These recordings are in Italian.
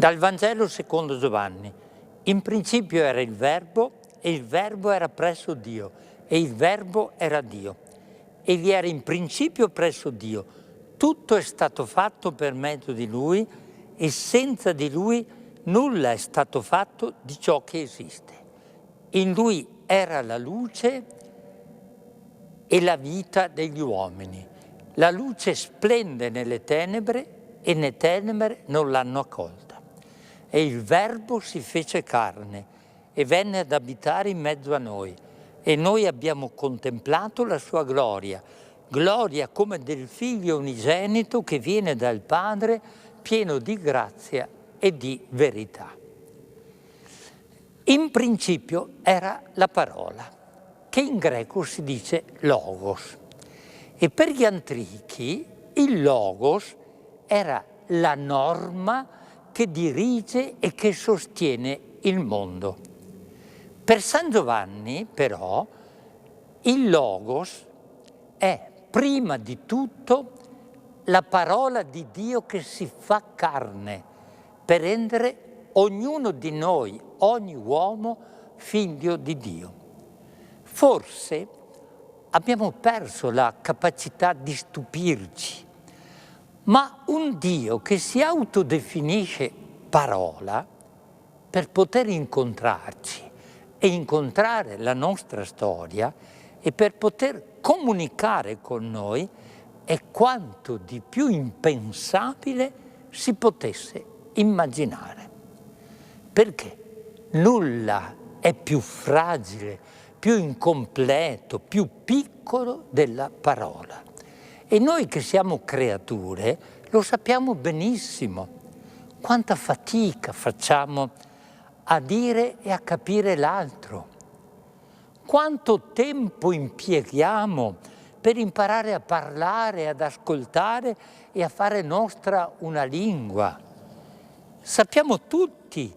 Dal Vangelo secondo Giovanni. In principio era il Verbo, e il Verbo era presso Dio, e il Verbo era Dio. Egli era in principio presso Dio. Tutto è stato fatto per mezzo di Lui, e senza di Lui nulla è stato fatto di ciò che esiste. In Lui era la luce e la vita degli uomini. La luce splende nelle tenebre e le tenebre non l'hanno accolta. E il Verbo si fece carne e venne ad abitare in mezzo a noi. E noi abbiamo contemplato la sua gloria, gloria come del Figlio unigenito che viene dal Padre, pieno di grazia e di verità. In principio era la parola, che in greco si dice logos. E per gli antichi il logos era la norma che dirige e che sostiene il mondo. Per San Giovanni, però, il logos è prima di tutto la parola di Dio che si fa carne per rendere ognuno di noi, ogni uomo, figlio di Dio. Forse abbiamo perso la capacità di stupirci, ma un Dio che si autodefinisce parola, per poter incontrarci e incontrare la nostra storia e per poter comunicare con noi, è quanto di più impensabile si potesse immaginare. Perché nulla è più fragile, più incompleto, più piccolo della parola. E noi che siamo creature lo sappiamo benissimo. Quanta fatica facciamo a dire e a capire l'altro. Quanto tempo impieghiamo per imparare a parlare, ad ascoltare e a fare nostra una lingua. Sappiamo tutti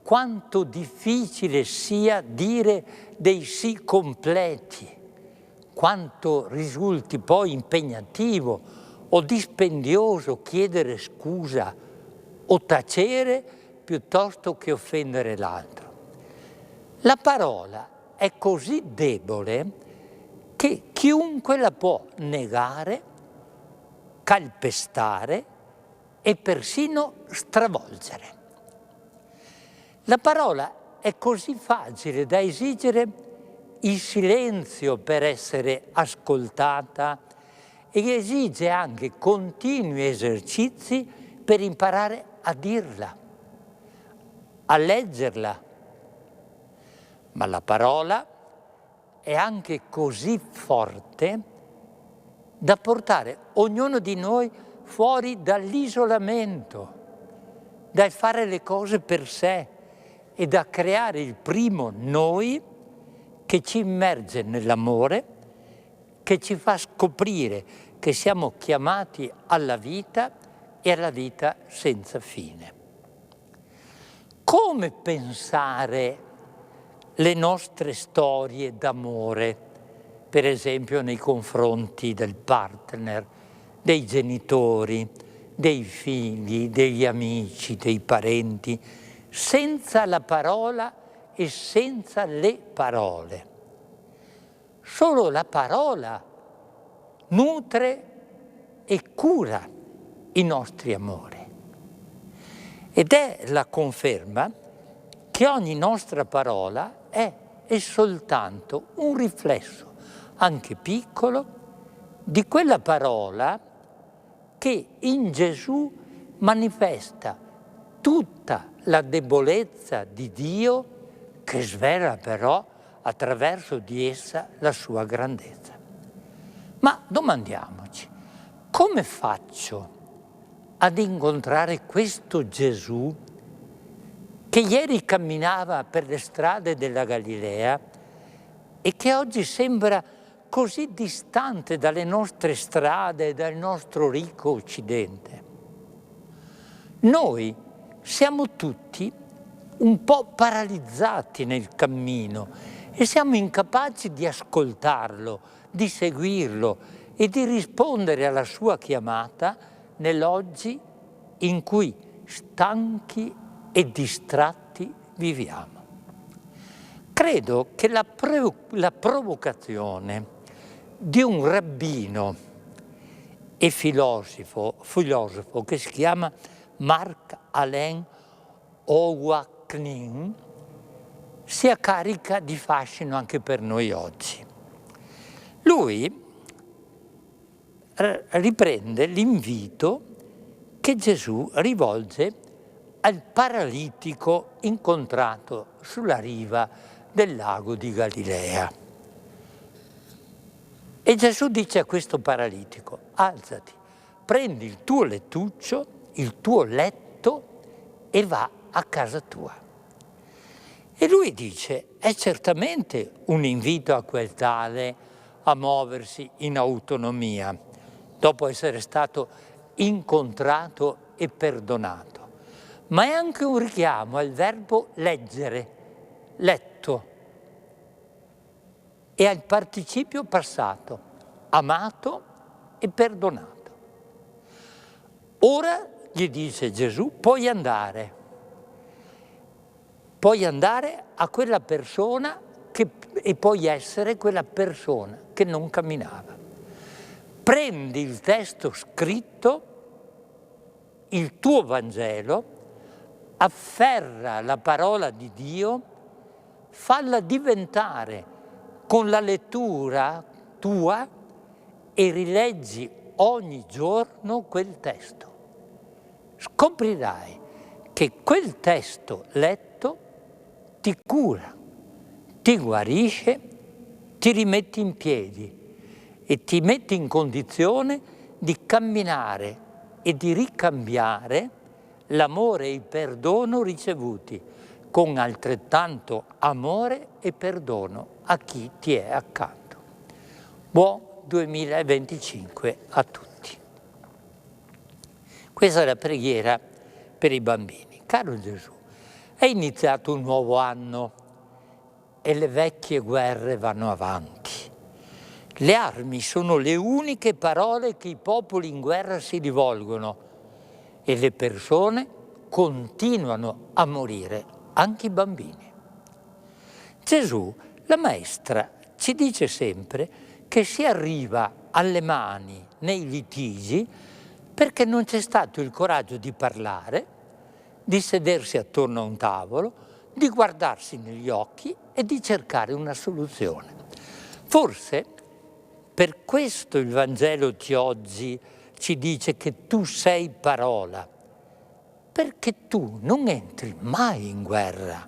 quanto difficile sia dire dei sì completi, quanto risulti poi impegnativo o dispendioso chiedere scusa o tacere piuttosto che offendere l'altro. La parola è così debole che chiunque la può negare, calpestare e persino stravolgere. La parola è così facile da esigere il silenzio per essere ascoltata e esige anche continui esercizi per imparare a dirla, a leggerla. Ma la parola è anche così forte da portare ognuno di noi fuori dall'isolamento, dal fare le cose per sé e da creare il primo noi che ci immerge nell'amore, che ci fa scoprire che siamo chiamati alla vita e alla vita senza fine. Come pensare le nostre storie d'amore, per esempio nei confronti del partner, dei genitori, dei figli, degli amici, dei parenti, senza la parola e senza le parole. Solo la parola nutre e cura i nostri amori. Ed è la conferma che ogni nostra parola è soltanto un riflesso, anche piccolo, di quella parola che in Gesù manifesta tutta la debolezza di Dio, che svela però attraverso di essa la sua grandezza. Ma domandiamoci, come faccio ad incontrare questo Gesù che ieri camminava per le strade della Galilea e che oggi sembra così distante dalle nostre strade e dal nostro ricco Occidente? Noi siamo tutti un po' paralizzati nel cammino e siamo incapaci di ascoltarlo, di seguirlo e di rispondere alla sua chiamata nell'oggi in cui stanchi e distratti viviamo. Credo che la provocazione di un rabbino e filosofo che si chiama Marc-Alain Ouaknin sia carica di fascino anche per noi oggi. Lui riprende l'invito che Gesù rivolge al paralitico incontrato sulla riva del lago di Galilea. E Gesù dice a questo paralitico: alzati, prendi il tuo lettuccio, il tuo letto e va a casa tua. E lui dice: è certamente un invito a quel tale a muoversi in autonomia, dopo essere stato incontrato e perdonato. Ma è anche un richiamo al verbo leggere, letto, e al participio passato, amato e perdonato. Ora, gli dice Gesù, puoi andare a quella persona e puoi essere quella persona che non camminava. Prendi il testo scritto, il tuo Vangelo, afferra la parola di Dio, falla diventare con la lettura tua e rileggi ogni giorno quel testo. Scoprirai che quel testo letto ti cura, ti guarisce, ti rimette in piedi e ti mette in condizione di camminare e di ricambiare l'amore e il perdono ricevuti con altrettanto amore e perdono a chi ti è accanto. Buon 2025 a tutti. Questa è la preghiera per i bambini. Caro Gesù, è iniziato un nuovo anno e le vecchie guerre vanno avanti. Le armi sono le uniche parole che i popoli in guerra si rivolgono e le persone continuano a morire, anche i bambini. Gesù, la maestra, ci dice sempre che si arriva alle mani nei litigi perché non c'è stato il coraggio di parlare, di sedersi attorno a un tavolo, di guardarsi negli occhi e di cercare una soluzione. Forse per questo il Vangelo di oggi ci dice che tu sei parola, perché tu non entri mai in guerra,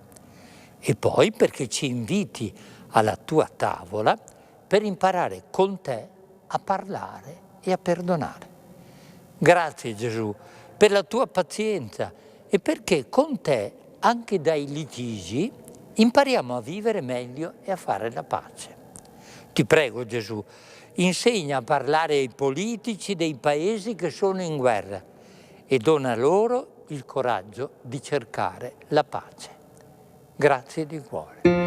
e poi perché ci inviti alla tua tavola per imparare con te a parlare e a perdonare. Grazie Gesù per la tua pazienza e perché con te, anche dai litigi, impariamo a vivere meglio e a fare la pace. Ti prego Gesù, insegna a parlare ai politici dei paesi che sono in guerra e dona loro il coraggio di cercare la pace. Grazie di cuore.